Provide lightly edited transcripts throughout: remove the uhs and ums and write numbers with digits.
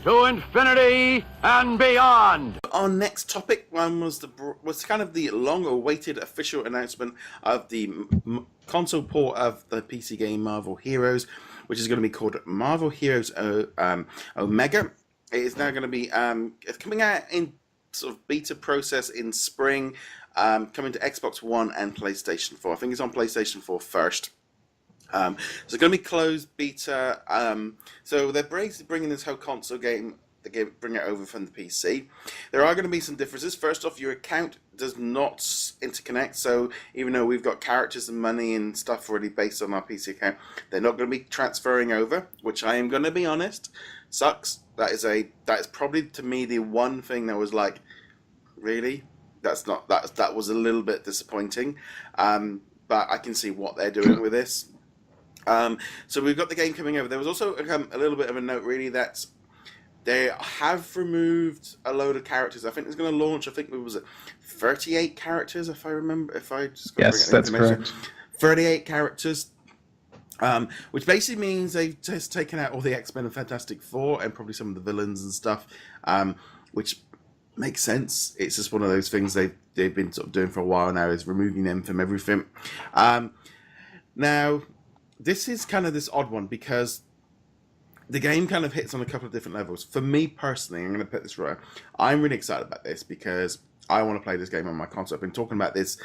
to infinity and beyond. Our next topic was kind of the long-awaited official announcement of the console port of the PC game Marvel Heroes, which is going to be called Marvel Heroes Omega. It is now going to be it's coming out in sort of beta process in spring, coming to Xbox One and PlayStation 4. I think it's on PlayStation 4 first. So it's going to be closed beta. So they're basically bringing this whole console game, bring it over from the PC. There are going to be some differences. First off, your account does not interconnect. So even though we've got characters and money and stuff already based on our PC account, they're not going to be transferring over, which I am going to be honest, sucks. That is probably to me the one thing that was like, really? That was a little bit disappointing. But I can see what they're doing with this. So we've got the game coming over. There was also a little bit of a note, really, that they have removed a load of characters. I think it's going to launch, I think it was 38 characters, if I remember. Yes, that's correct. 38 characters, which basically means they've just taken out all the X-Men and Fantastic Four and probably some of the villains and stuff, which makes sense. It's just one of those things they've been sort of doing for a while now, is removing them from everything. Now, this is kind of this odd one because the game kind of hits on a couple of different levels. For me personally, I'm going to put this right. I'm really excited about this because I want to play this game on my console. I've been talking about this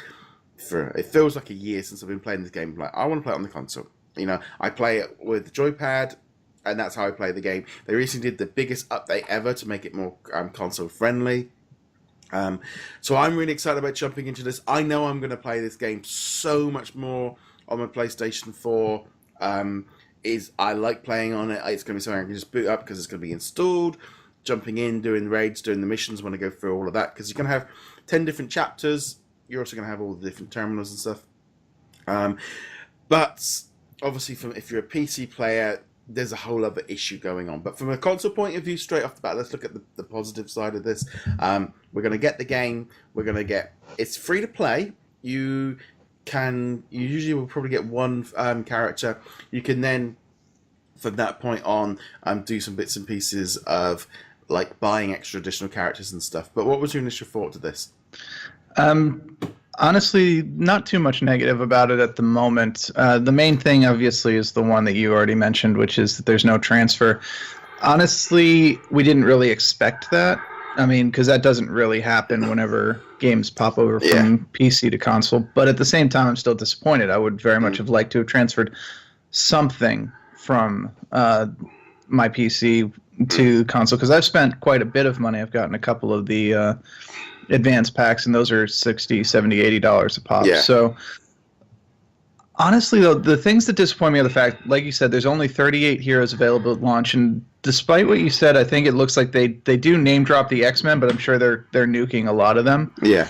for, it feels like a year since I've been playing this game. Like, I want to play it on the console. You know, I play it with the joypad, and that's how I play the game. They recently did the biggest update ever to make it more console friendly. So I'm really excited about jumping into this. I know I'm going to play this game so much more on my PlayStation 4. I like playing on it. It's going to be something I can just boot up because it's going to be installed, jumping in, doing raids, doing the missions when I go through all of that, because you're going to have 10 different chapters. You're also going to have all the different terminals and stuff. But obviously, if you're a PC player, there's a whole other issue going on. But from a console point of view, straight off the bat, let's look at the positive side of this. We're going to get the game. It's free to play. You usually will probably get one character. You can then, from that point on, do some bits and pieces of like buying extra additional characters and stuff. But what was your initial thought to this? Honestly, not too much negative about it at the moment. The main thing, obviously, is the one that you already mentioned, which is that there's no transfer. Honestly, we didn't really expect that. I mean, because that doesn't really happen whenever games pop over from PC to console. But at the same time, I'm still disappointed. I would very much have liked to have transferred something from my PC to console, because I've spent quite a bit of money. I've gotten a couple of the advanced packs, and those are $60, $70, $80 a pop. Yeah. So honestly, though, the things that disappoint me are the fact, like you said, there's only 38 heroes available at launch, and despite what you said, I think it looks like they do name drop the X-Men, but I'm sure they're nuking a lot of them. Yeah.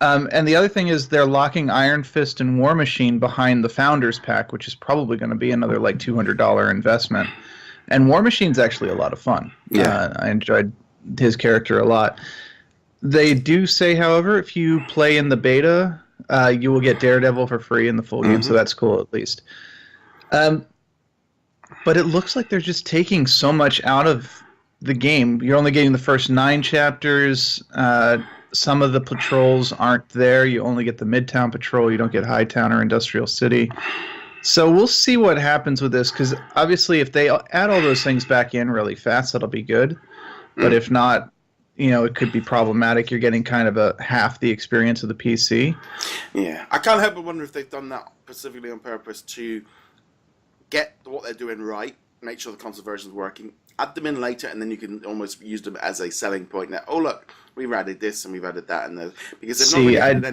And the other thing is they're locking Iron Fist and War Machine behind the Founders Pack, which is probably going to be another like $200 investment. And War Machine's actually a lot of fun. Yeah. I enjoyed his character a lot. They do say, however, if you play in the beta, you will get Daredevil for free in the full game, so that's cool at least. But it looks like they're just taking so much out of the game. You're only getting the first 9 chapters. Some of the patrols aren't there. You only get the Midtown Patrol. You don't get Hightown or Industrial City. So we'll see what happens with this, because obviously if they add all those things back in really fast, that'll be good. But if not, it could be problematic. You're getting kind of half the experience of the PC. Yeah. I can't help but wonder if they've done that specifically on purpose to get what they're doing right, make sure the console version's working, add them in later, and then you can almost use them as a selling point. Now, oh look, we've added this and we've added that, and because they've not really added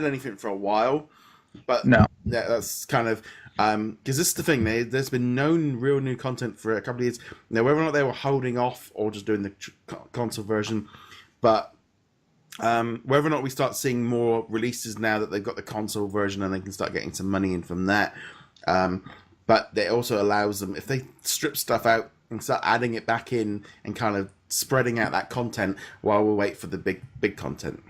anything for a while. But no, that's kind of because this is the thing. There's been no real new content for a couple of years. Now, whether or not they were holding off or just doing the console version, but whether or not we start seeing more releases now that they've got the console version and they can start getting some money in from that. But it also allows them, if they strip stuff out and start adding it back in and kind of spreading out that content while we wait for the big content.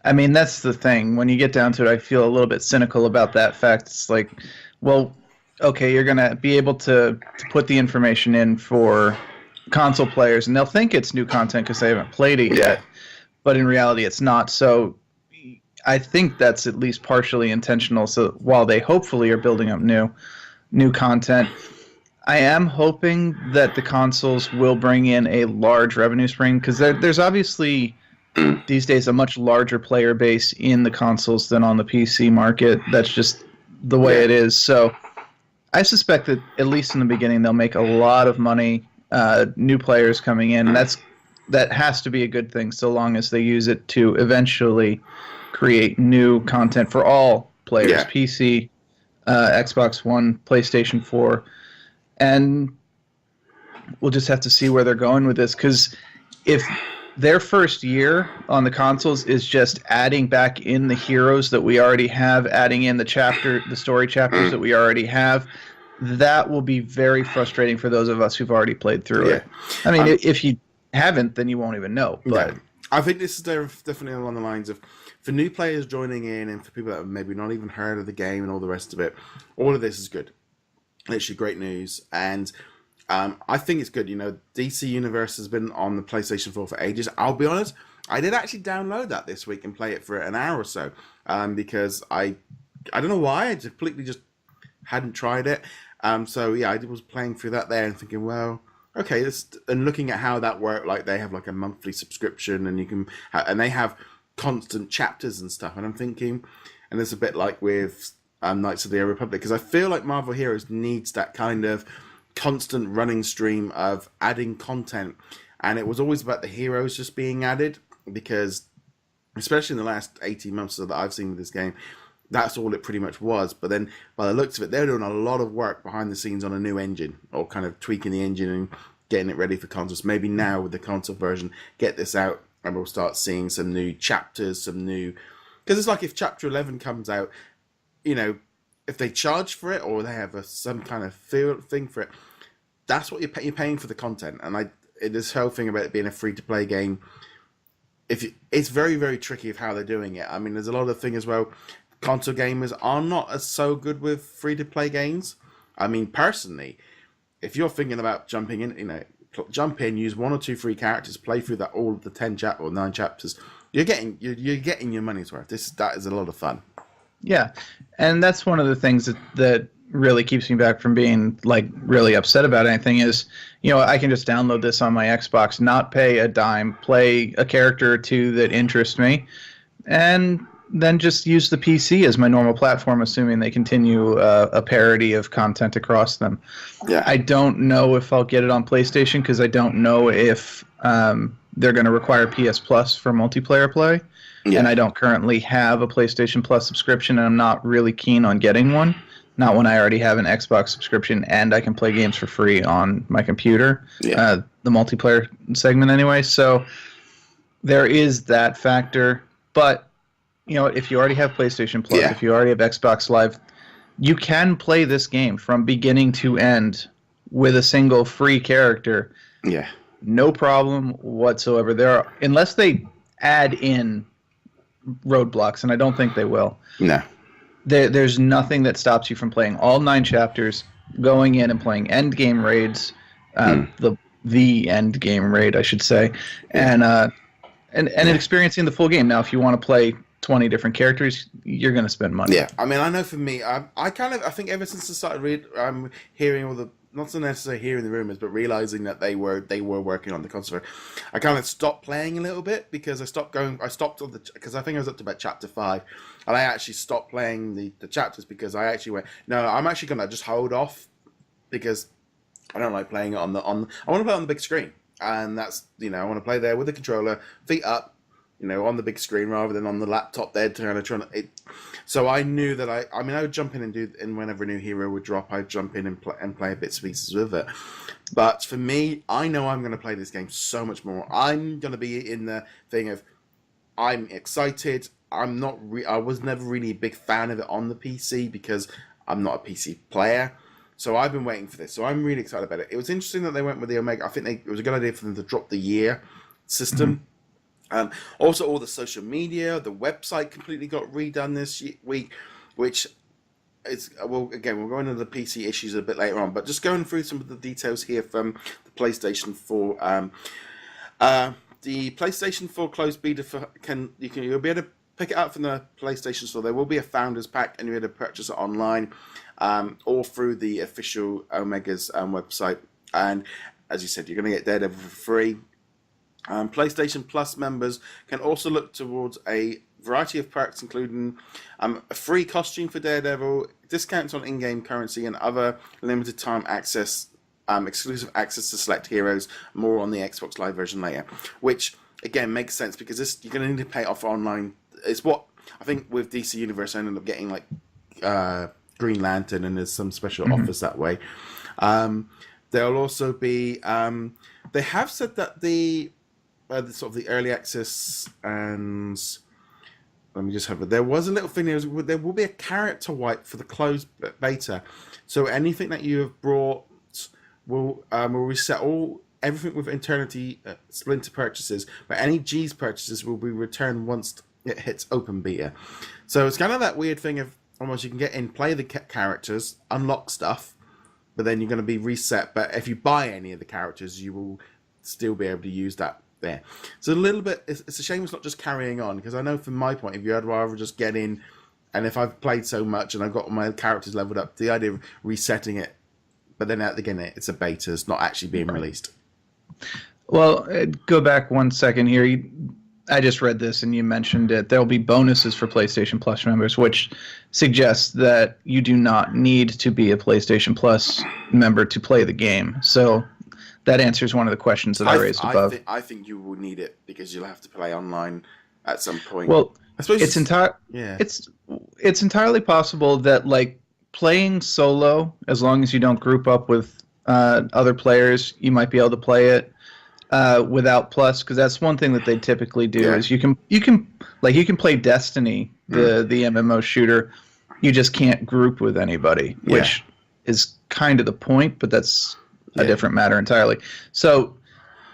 I mean, that's the thing. When you get down to it, I feel a little bit cynical about that fact. It's like, well, okay, you're going to be able to put the information in for console players, and they'll think it's new content because they haven't played it yet, but in reality it's not. So I think that's at least partially intentional. So while they hopefully are building up new content, I am hoping that the consoles will bring in a large revenue spring, because there's obviously these days a much larger player base in the consoles than on the PC market. That's just the way it is. So I suspect that at least in the beginning they'll make a lot of money, new players coming in. That has to be a good thing, so long as they use it to eventually create new content for all players, PC, Xbox One, PlayStation 4, and we'll just have to see where they're going with this, because if their first year on the consoles is just adding back in the heroes that we already have, adding in the story chapters that we already have, that will be very frustrating for those of us who've already played through it. I mean, if you haven't, then you won't even know. But I think this is definitely along the lines of, for new players joining in and for people that have maybe not even heard of the game and all the rest of it, all of this is good. Literally great news. And I think it's good. You know, DC Universe has been on the PlayStation 4 for ages. I'll be honest, I did actually download that this week and play it for an hour or so, because I don't know why, I completely just hadn't tried it. So yeah, I was playing through that there and thinking, well, okay, and looking at how that worked, like they have like a monthly subscription, and you can, and they have constant chapters and stuff. And I'm thinking, and it's a bit like with Knights of the Old Republic, because I feel like Marvel Heroes needs that kind of constant running stream of adding content. And it was always about the heroes just being added, because especially in the last 18 months that I've seen with this game, that's all it pretty much was. But then by the looks of it, they're doing a lot of work behind the scenes on a new engine, or kind of tweaking the engine and getting it ready for consoles. Maybe now with the console version, get this out and we'll start seeing some new chapters, because it's like if chapter 11 comes out, you know, if they charge for it or they have some kind of thing for it, that's what you're paying for the content. And this whole thing about it being a free-to-play game, it's very, very tricky of how they're doing it. I mean, there's a lot of thing as well. Console gamers are not as so good with free-to-play games. I mean, personally, if you're thinking about jumping in, you know, jump in, use 1 or 2 free characters, play through that all the 10 or 9 chapters, you're getting your money's worth. That is a lot of fun. Yeah, and that's one of the things that really keeps me back from being like really upset about anything is, you know, I can just download this on my Xbox, not pay a dime, play a character or two that interest me, and then just use the PC as my normal platform, assuming they continue a parity of content across them. Yeah. I don't know if I'll get it on PlayStation, because I don't know if they're going to require PS Plus for multiplayer play. Yeah. And I don't currently have a PlayStation Plus subscription, and I'm not really keen on getting one. Not when I already have an Xbox subscription and I can play games for free on my computer. Yeah. The multiplayer segment anyway. So there is that factor. But, you know, if you already have PlayStation Plus, if you already have Xbox Live, you can play this game from beginning to end with a single free character. Yeah. No problem whatsoever. Unless they add in roadblocks, and I don't think they will. No. There's nothing that stops you from playing all 9 chapters, going in and playing end game raids, the end game raid, I should say, and experiencing the full game. Now, if you want to play 20 different characters, you're going to spend money. Yeah, I mean, I know for me, I think ever since I started hearing all the, not so necessarily hearing the rumors, but realizing that they were working on the console, I kind of stopped playing a little bit, because because I think I was up to about chapter 5, and I actually stopped playing the chapters, because I actually went, no, I'm actually going to just hold off, because I don't like playing it I want to play on the big screen, and that's, you know, I want to play there with the controller, feet up, you know, on the big screen rather than on the laptop there so I knew that I would jump in and whenever a new hero would drop, I'd jump in and play bits and pieces with it. But for me, I know I'm going to play this game so much more. I'm going to be in the thing of, I'm excited. I was never really a big fan of it on the PC, because I'm not a PC player. So I've been waiting for this. So I'm really excited about it. It was interesting that they went with the Omega. I think it was a good idea for them to drop the year system. Mm-hmm. Also, all the social media, the website completely got redone this week, which it's well, again, we'll go into the PC issues a bit later on, but just going through some of the details here from the PlayStation 4. The PlayStation 4 closed beta you'll be able to pick it up from the PlayStation Store. There will be a Founders Pack, and you'll be able to purchase it online, or through the official Omega's website. And as you said, you're going to get Daredevil for free. PlayStation Plus members can also look towards a variety of perks, including a free costume for Daredevil, discounts on in-game currency, and other limited time access, exclusive access to select heroes. More on the Xbox Live version later, which again makes sense because you're going to need to pay off online. It's what I think with DC Universe I ended up getting, like Green Lantern, and there's some special offers that way. There'll also be they have said that the sort of the early access, and let me just have it. There was a little thing. There will be a character wipe for the closed beta, so anything that you have brought will reset everything with Eternity Splinter purchases, but any G's purchases will be returned once it hits open beta. So it's kind of that weird thing of almost you can get in, play the characters, unlock stuff, but then you're going to be reset. But if you buy any of the characters, you will still be able to use that there. So a little bit, it's a shame it's not just carrying on, because I know from my point of view, I'd rather just get in, and if I've played so much and I've got my characters leveled up, the idea of resetting it, but then again, it's a beta, it's not actually being released. Well, go back 1 second here. I just read this and you mentioned it. There'll be bonuses for PlayStation Plus members, which suggests that you do not need to be a PlayStation Plus member to play the game. So that answers one of the questions that I raised above. I think you will need it because you'll have to play online at some point. Well, I suppose it's entirely possible that, like, playing solo, as long as you don't group up with other players, you might be able to play it without Plus, because that's one thing that they typically do is you can play Destiny, the MMO shooter, you just can't group with anybody, which is kind of the point, but that's a different matter entirely. So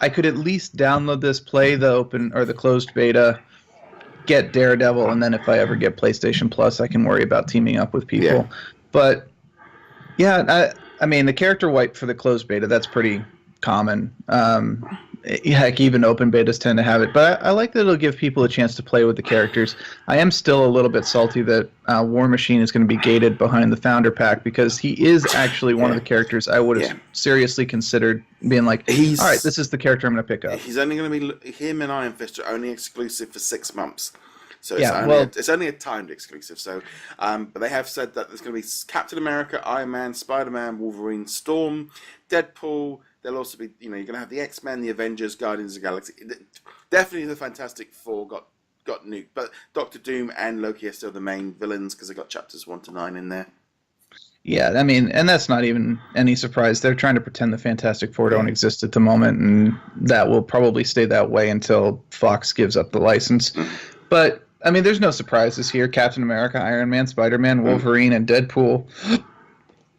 I could at least download this, play the open or the closed beta, get Daredevil, and then if I ever get PlayStation Plus, I can worry about teaming up with people. Yeah. But I mean, the character wipe for the closed beta, that's pretty common. Heck, even open betas tend to have it. But I like that it'll give people a chance to play with the characters. I am still a little bit salty that War Machine is going to be gated behind the Founder Pack, because he is actually one of the characters I would have seriously considered being like, all right, this is the character I'm going to pick up. He's only going to be, him and Iron Fist are only exclusive for 6 months. So it's only a timed exclusive. So, but they have said that there's going to be Captain America, Iron Man, Spider-Man, Wolverine, Storm, Deadpool. There'll also be, you're going to have the X-Men, the Avengers, Guardians of the Galaxy. Definitely the Fantastic Four got nuked, but Doctor Doom and Loki are still the main villains because they got chapters 1 to 9 in there. Yeah, I mean, and that's not even any surprise. They're trying to pretend the Fantastic Four don't exist at the moment, and that will probably stay that way until Fox gives up the license. But I mean, there's no surprises here. Captain America, Iron Man, Spider-Man, Wolverine, and Deadpool.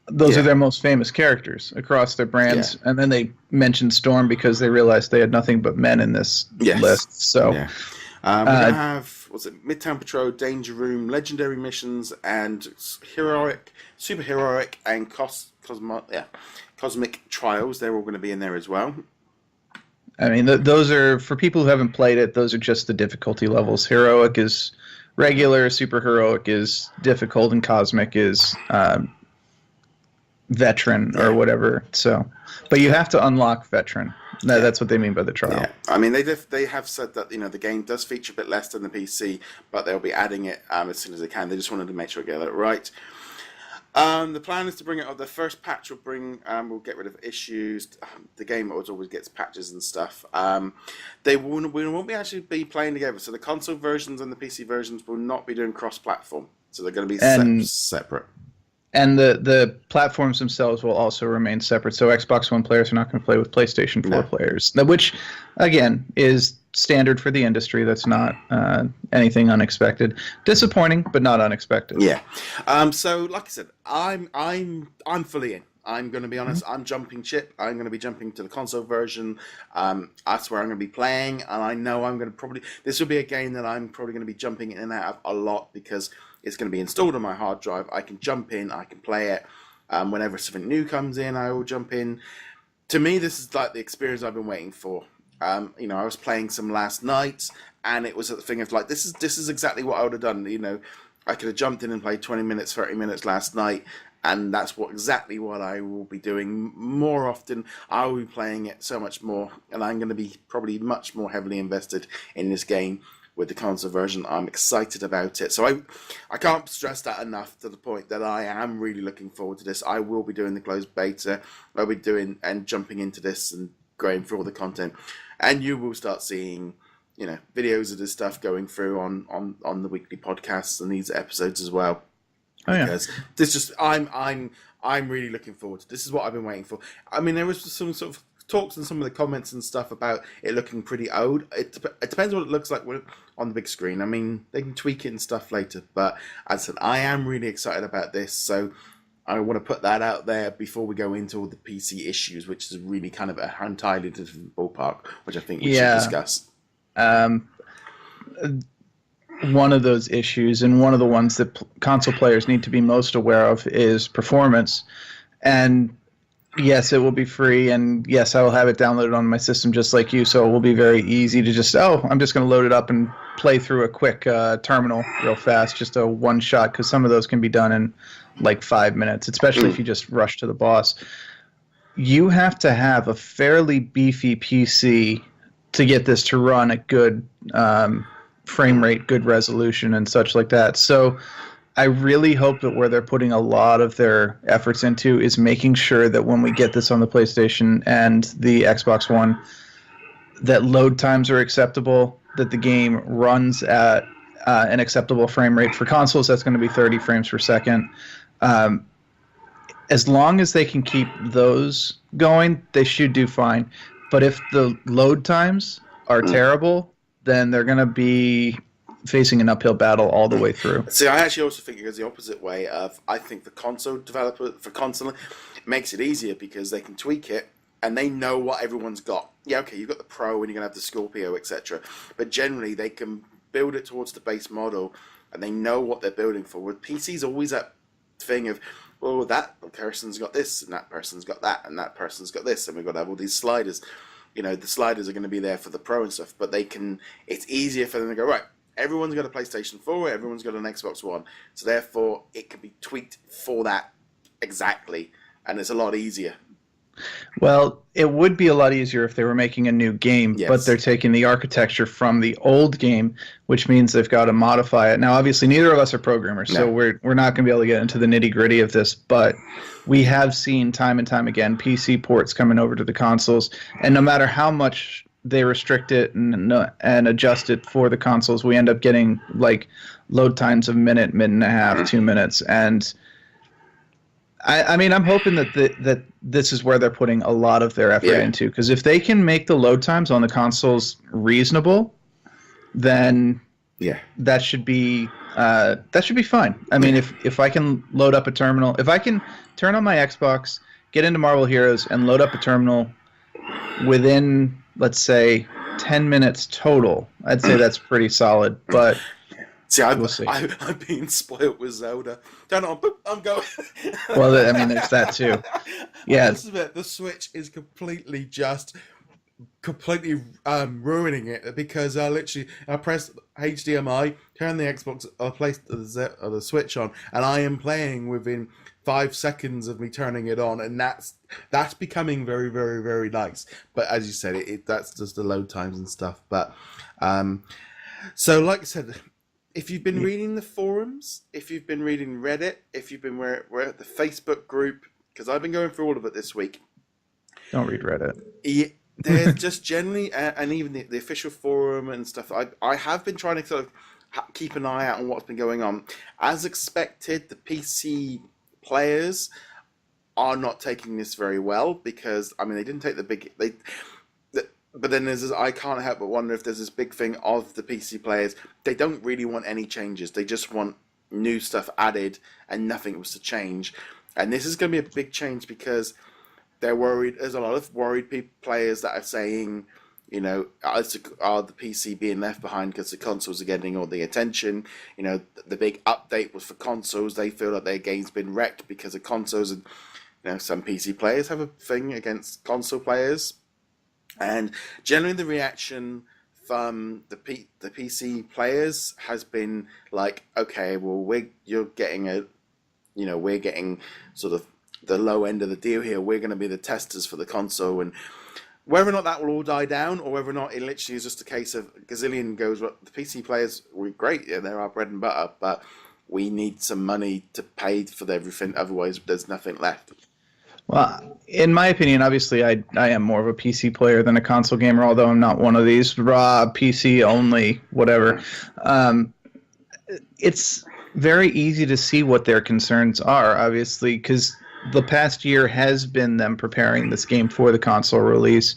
Those are their most famous characters across their brands. And then they mentioned Storm because they realized they had nothing but men in this list. So we're going to have, Midtown Patrol, Danger Room, Legendary Missions, and Super Heroic, and Cosmic Trials. They're all going to be in there as well. I mean, those are, for people who haven't played it, those are just the difficulty levels. Heroic is regular, Super Heroic is difficult, and Cosmic is Veteran or whatever. So, but you have to unlock Veteran. That's what they mean by the trial. Yeah. I mean, they have said that the game does feature a bit less than the PC, but they'll be adding it as soon as they can. They just wanted to make sure they get it right. The plan is to bring it up. The first patch will get rid of issues. The game always gets patches and stuff. We won't actually be playing together. So the console versions and the PC versions will not be doing cross-platform. So they're going to be separate. And the platforms themselves will also remain separate. So Xbox One players are not going to play with PlayStation 4 players, which, again, is standard for the industry. That's not anything unexpected. Disappointing, but not unexpected. Yeah. So, like I said, I'm fully in. I'm going to be honest. I'm jumping ship. I'm going to be jumping to the console version. That's where I'm going to be playing, and I know I'm going to this will be a game that I'm probably going to be jumping in and out of a lot because It's going to be installed on my hard drive. I can jump in, I can play it. Whenever something new comes in, I will jump in. To me, this is like the experience I've been waiting for. I was playing some last night, and it was a thing of like, this is exactly what I would have done. I could have jumped in and played 20 minutes, 30 minutes last night, and that's exactly what I will be doing more often. I will be playing it so much more, and I'm going to be probably much more heavily invested in this game with the console version. I'm excited about it. So I can't stress that enough, to the point that I am really looking forward to this. I will be doing the closed beta. I'll be doing and jumping into this and going through all the content. And you will start seeing, videos of this stuff going through on the weekly podcasts and these episodes as well. Oh, yeah. Because this just I'm really looking forward to. This is what I've been waiting for. I mean, there was some sort of talks and some of the comments and stuff about it looking pretty old. It depends what it looks like on the big screen. I mean, they can tweak it and stuff later, but as I said, I am really excited about this, so I want to put that out there before we go into all the PC issues, which is really kind of an entirely different ballpark, which I think we should discuss. One of those issues, and one of the ones that console players need to be most aware of, is performance. And yes, it will be free, and yes, I will have it downloaded on my system just like you, so it will be very easy to just, I'm just going to load it up and play through a quick terminal real fast, just a one-shot, because some of those can be done in like 5 minutes, especially if you just rush to the boss. You have to have a fairly beefy PC to get this to run at good frame rate, good resolution, and such like that. So I really hope that where they're putting a lot of their efforts into is making sure that when we get this on the PlayStation and the Xbox One, that load times are acceptable, that the game runs at an acceptable frame rate. For consoles, that's going to be 30 frames per second. As long as they can keep those going, they should do fine. But if the load times are terrible, then they're going to be facing an uphill battle all the way through. See, I actually also think it goes the opposite way. I think the console developer for console makes it easier because they can tweak it and they know what everyone's got. Yeah, okay, you've got the Pro and you're going to have the Scorpio, etc. But generally, they can build it towards the base model and they know what they're building for. With PC's always that thing of, well, that person's got this and that person's got that and that person's got this, and we've got to have all these sliders. The sliders are going to be there for the Pro and stuff, but it's easier for them to go, right, everyone's got a PlayStation 4, everyone's got an Xbox One, so therefore it can be tweaked for that exactly, and it's a lot easier. Well, it would be a lot easier if they were making a new game, but they're taking the architecture from the old game, which means they've got to modify it. Now, obviously, neither of us are programmers, so we're not going to be able to get into the nitty-gritty of this, but we have seen time and time again PC ports coming over to the consoles, and no matter how much they restrict it and adjust it for the consoles, we end up getting like load times of minute and a half, 2 minutes, and I mean, I'm hoping that this is where they're putting a lot of their effort into, because if they can make the load times on the consoles reasonable, then that should be fine. I mean, if I can load up a terminal, if I can turn on my Xbox, get into Marvel Heroes, and load up a terminal within, let's say, 10 minutes total, I'd say that's pretty solid, but See, I'm being spoiled with Zelda. Turn it on, boop, I'm going. Well, I mean, there's that too. Yeah. The Switch is completely ruining it, because I press HDMI, turn the Xbox, place the Switch on, and I am playing within 5 seconds of me turning it on, and that's becoming very, very, very nice. But as you said, that's just the load times and stuff. But so like I said, if you've been reading the forums, if you've been reading Reddit, if you've been we're at the Facebook group, because I've been going through all of it this week. Don't read Reddit. Yeah, there's just generally, and even the official forum and stuff, I have been trying to sort of keep an eye out on what's been going on. As expected, the PC players are not taking this very well, because, I mean, they didn't take but then I can't help but wonder if there's this big thing of the PC players. They don't really want any changes. They just want new stuff added, and nothing was to change. And this is going to be a big change, because they're worried. There's a lot of worried players that are saying, You know, are the PC being left behind because the consoles are getting all the attention? You know, the big update was for consoles. They feel like their game's been wrecked because of consoles, and you know, some PC players have a thing against console players, and generally the reaction from the PC players has been like, okay, well, we're getting sort of the low end of the deal here. We're going to be the testers for the console, and whether or not that will all die down, or whether or not it literally is just a case of Gazillion goes, well, the PC players were great, yeah, they're our bread and butter, but we need some money to pay for everything, otherwise there's nothing left. Well, in my opinion, obviously, I am more of a PC player than a console gamer, although I'm not one of these raw PC only, whatever. It's very easy to see what their concerns are, obviously, because the past year has been them preparing this game for the console release,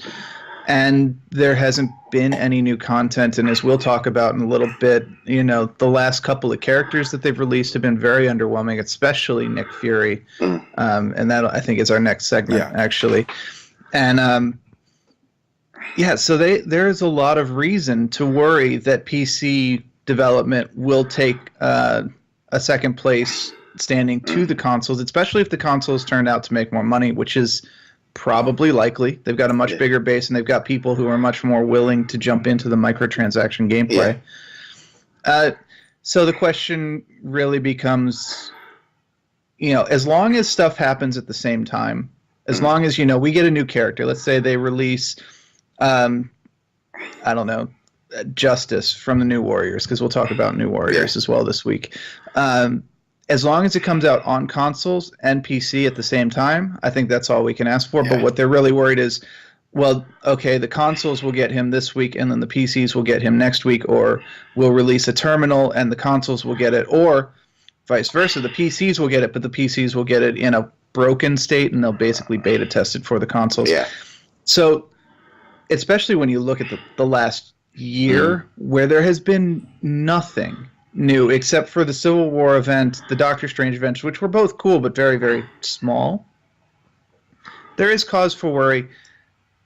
and there hasn't been any new content. And as we'll talk about in a little bit, you know, the last couple of characters that they've released have been very underwhelming, especially Nick Fury. And that, I think, is our next segment, actually. And so there's a lot of reason to worry that PC development will take a second place standing to the consoles, especially if the consoles turned out to make more money, which is probably likely. They've got a much bigger base, and they've got people who are much more willing to jump into the microtransaction gameplay. So the question really becomes, you know, as long as stuff happens at the same time, as long as, you know, we get a new character, let's say they release, I don't know, Justice from the New Warriors, because we'll talk about New Warriors as well this week. As long as it comes out on consoles and PC at the same time, I think that's all we can ask for. But what they're really worried is, well, okay, the consoles will get him this week, and then the PCs will get him next week, or we'll release a terminal and the consoles will get it, or vice versa. The PCs will get it, but the PCs will get it in a broken state, and they'll basically beta test it for the consoles. So, especially when you look at the last year, where there has been nothing new except for the Civil War event, the Doctor Strange event, which were both cool but very, very small. There is cause for worry,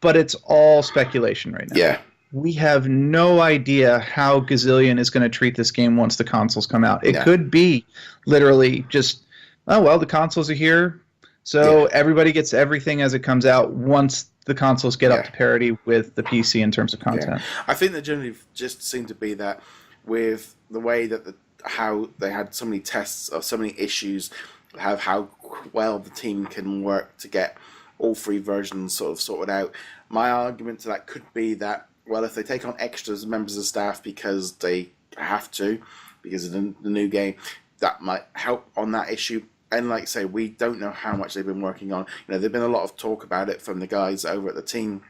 but it's all speculation right now. We have no idea how Gazillion is going to treat this game once the consoles come out. It could be literally just, oh, well, the consoles are here, so everybody gets everything as it comes out once the consoles get up to parity with the PC in terms of content. I think that generally just seemed to be that with the way that how they had so many tests or so many issues, have how well the team can work to get all three versions sort of sorted out. My argument to that could be that, well, if they take on extras members of staff because they have to, because of the new game, that might help on that issue. And like I say, we don't know how much they've been working on. You know, there's been a lot of talk about it from the guys over at the team.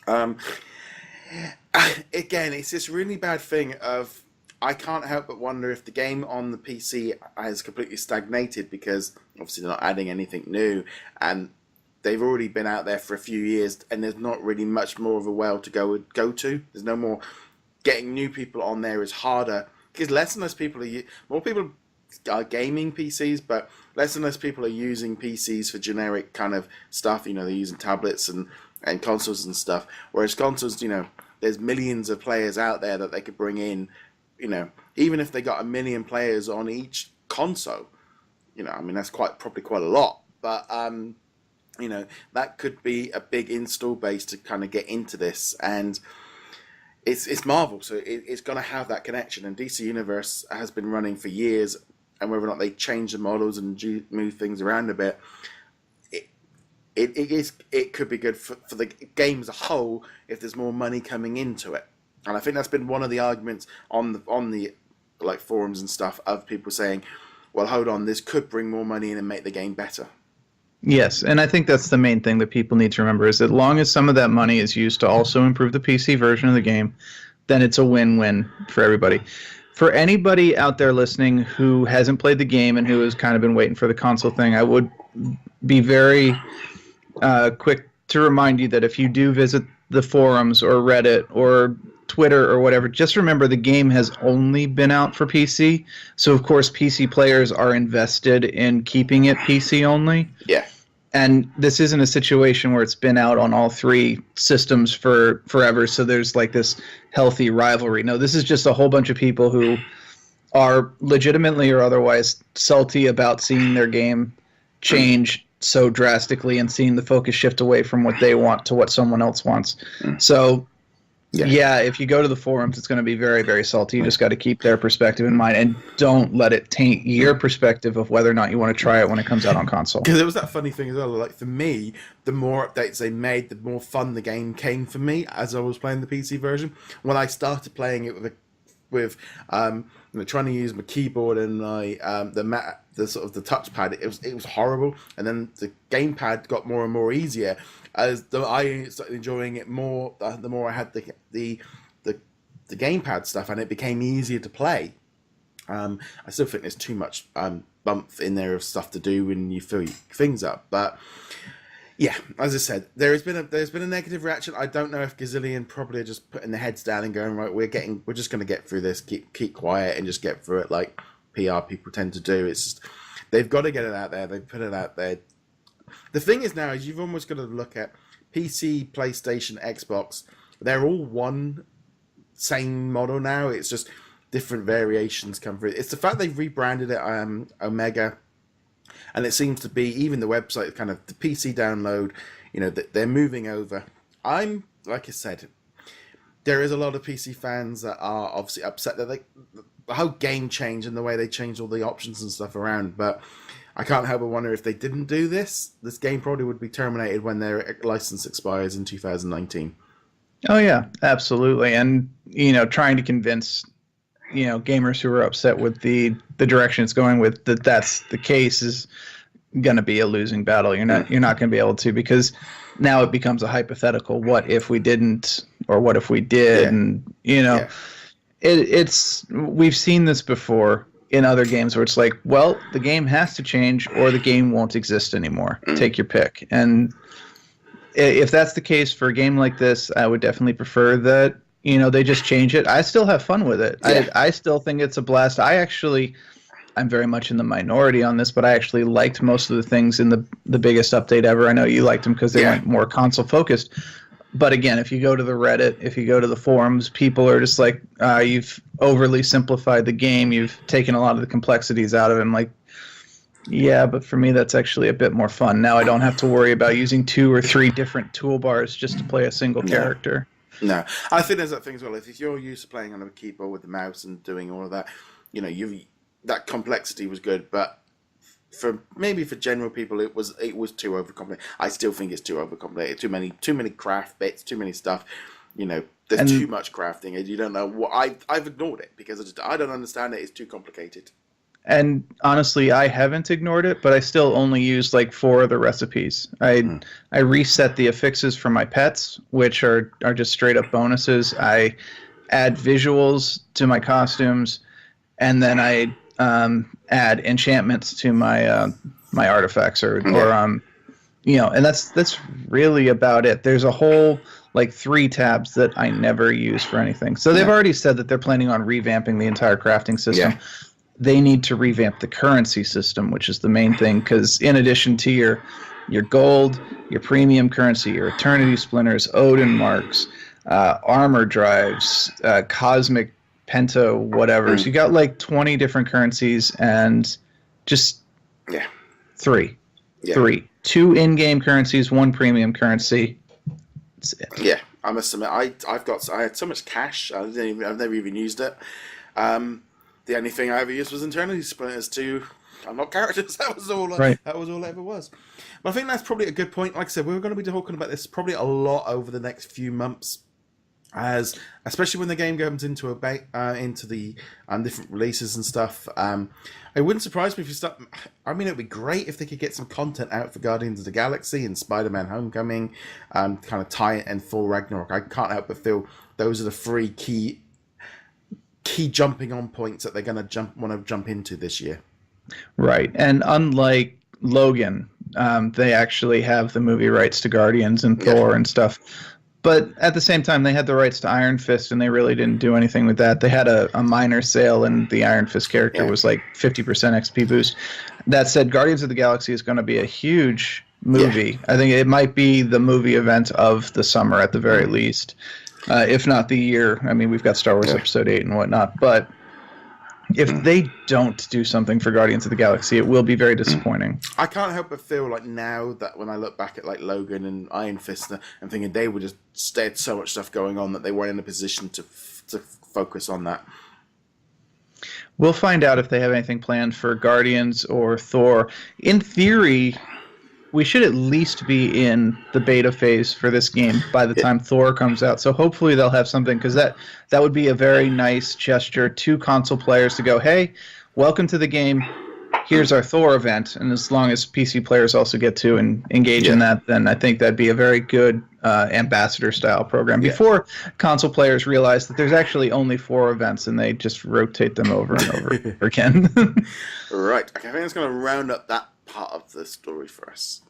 Again, it's this really bad thing of, I can't help but wonder if the game on the PC has completely stagnated because obviously they're not adding anything new, and they've already been out there for a few years, and there's not really much more of a well to go to. There's no more. Getting new people on there is harder because less and less people more people are gaming PCs, but less and less people are using PCs for generic kind of stuff. You know, they're using tablets and consoles and stuff. Whereas consoles, you know, there's millions of players out there that they could bring in. You know, even if they got 1 million players on each console, you know, I mean, that's probably quite a lot. But, you know, that could be a big install base to kind of get into this. And it's Marvel, so it's going to have that connection. And DC Universe has been running for years. And whether or not they change the models and move things around a bit, it could be good for the game as a whole if there's more money coming into it. And I think that's been one of the arguments on the like forums and stuff of people saying, well, hold on, this could bring more money in and make the game better. Yes, and I think that's the main thing that people need to remember is that as long as some of that money is used to also improve the PC version of the game, then it's a win-win for everybody. For anybody out there listening who hasn't played the game and who has kind of been waiting for the console thing, I would be very quick to remind you that if you do visit the forums or Reddit or Twitter or whatever, just remember the game has only been out for PC. So, of course, PC players are invested in keeping it PC only. Yeah. And this isn't a situation where it's been out on all three systems for forever, so there's like this healthy rivalry. No, this is just a whole bunch of people who are legitimately or otherwise salty about seeing their game change so drastically and seeing the focus shift away from what they want to what someone else wants. So yeah, if you go to the forums, it's going to be very, very salty. You just got to keep their perspective in mind and don't let it taint your perspective of whether or not you want to try it when it comes out on console. Because there was that funny thing as well. Like for me, the more updates they made, the more fun the game came for me as I was playing the PC version. When I started playing it with trying to use my keyboard and my the sort of the touchpad, it was horrible. And then the gamepad got more and more easier as I started enjoying it more. The more I had the gamepad stuff, and it became easier to play. I still think there's too much bump in there of stuff to do when you fill your things up, but. Yeah, as I said, there's been a negative reaction. I don't know if Gazillion probably are just putting their heads down and going, right, we're just going to get through this, keep quiet and just get through it like PR people tend to do. It's just, they've got to get it out there. They put it out there. The thing is now is you've almost got to look at PC, PlayStation, Xbox. They're all one same model now. It's just different variations come through. It's the fact they've rebranded it Omega. And it seems to be, even the website, kind of the PC download, they're moving over. I'm, like I said, there is a lot of PC fans that are obviously upset that the whole game changed and the way they changed all the options and stuff around. But I can't help but wonder if they didn't do this game probably would be terminated when their license expires in 2019. Oh, yeah, absolutely. And, trying to convince gamers who are upset with the direction it's going with that's the case is going to be a losing battle. You're not going to be able to, because now it becomes a hypothetical. What if we didn't, or what if we did? And it's we've seen this before in other games where it's like, well, the game has to change or the game won't exist anymore. Take your pick. And if that's the case for a game like this, I would definitely prefer that they just change it. I still have fun with it. Yeah. I still think it's a blast. I'm very much in the minority on this, but I actually liked most of the things in the biggest update ever. I know you liked them because they went more console focused. But again, if you go to the Reddit, if you go to the forums, people are just like, you've overly simplified the game. You've taken a lot of the complexities out of it. I'm like, yeah, but for me, that's actually a bit more fun. Now I don't have to worry about using 2 or 3 different toolbars just to play a single character. No, I think there's that thing as well. If you're used to playing on a keyboard with the mouse and doing all of that, that complexity was good. But for general people, it was too overcomplicated. I still think it's too overcomplicated. Too many craft bits, too many stuff. There's too much crafting, and you don't know what. I've ignored it because I don't understand it. It's too complicated. And honestly, I haven't ignored it, but I still only use like 4 of the recipes. I reset the affixes for my pets, which are just straight up bonuses. I add visuals to my costumes, and then I add enchantments to my my artifacts, and that's really about it. There's a whole like 3 tabs that I never use for anything. So they've already said that they're planning on revamping the entire crafting system. Yeah. They need to revamp the currency system, which is the main thing, because in addition to your gold, your premium currency, your eternity splinters, Odin marks, armor drives, cosmic pento, whatever. So you got like 20 different currencies and just 3. 3. 2 in-game currencies, 1 premium currency. That's it. Yeah, I must admit, I had so much cash. I've never even used it. The only thing I ever used was eternity splinters to unlock characters. That was all. Right. That was all it ever was. But I think that's probably a good point. Like I said, we're going to be talking about this probably a lot over the next few months, especially when the game comes into the different releases and stuff. It wouldn't surprise me if you start. I mean, it'd be great if they could get some content out for Guardians of the Galaxy and Spider-Man: Homecoming, kind of tie it and Thor Ragnarok. I can't help but feel those are the 3 key jumping on points that they're going to want to jump into this year. Right. And unlike Logan, they actually have the movie rights to Guardians and Thor and stuff. But at the same time, they had the rights to Iron Fist, and they really didn't do anything with that. They had a minor sale, and the Iron Fist character was like 50% XP boost. That said, Guardians of the Galaxy is going to be a huge movie. I think it might be the movie event of the summer at the very least, if not the year. I mean, we've got Star Wars Episode 8 and whatnot, but if they don't do something for Guardians of the Galaxy, it will be very disappointing. I can't help but feel like now that when I look back at like Logan and Iron Fist, I'm thinking they would just had so much stuff going on that they weren't in a position to focus on that. We'll find out if they have anything planned for Guardians or Thor. In theory, we should at least be in the beta phase for this game by the time Thor comes out. So hopefully they'll have something, because that would be a very nice gesture to console players to go, hey, welcome to the game. Here's our Thor event. And as long as PC players also get to engage in that, then I think that'd be a very good ambassador-style program. Before console players realize that there's actually only 4 events, and they just rotate them over and over again. Right. Okay, I think that's going to round up that part of the story for us.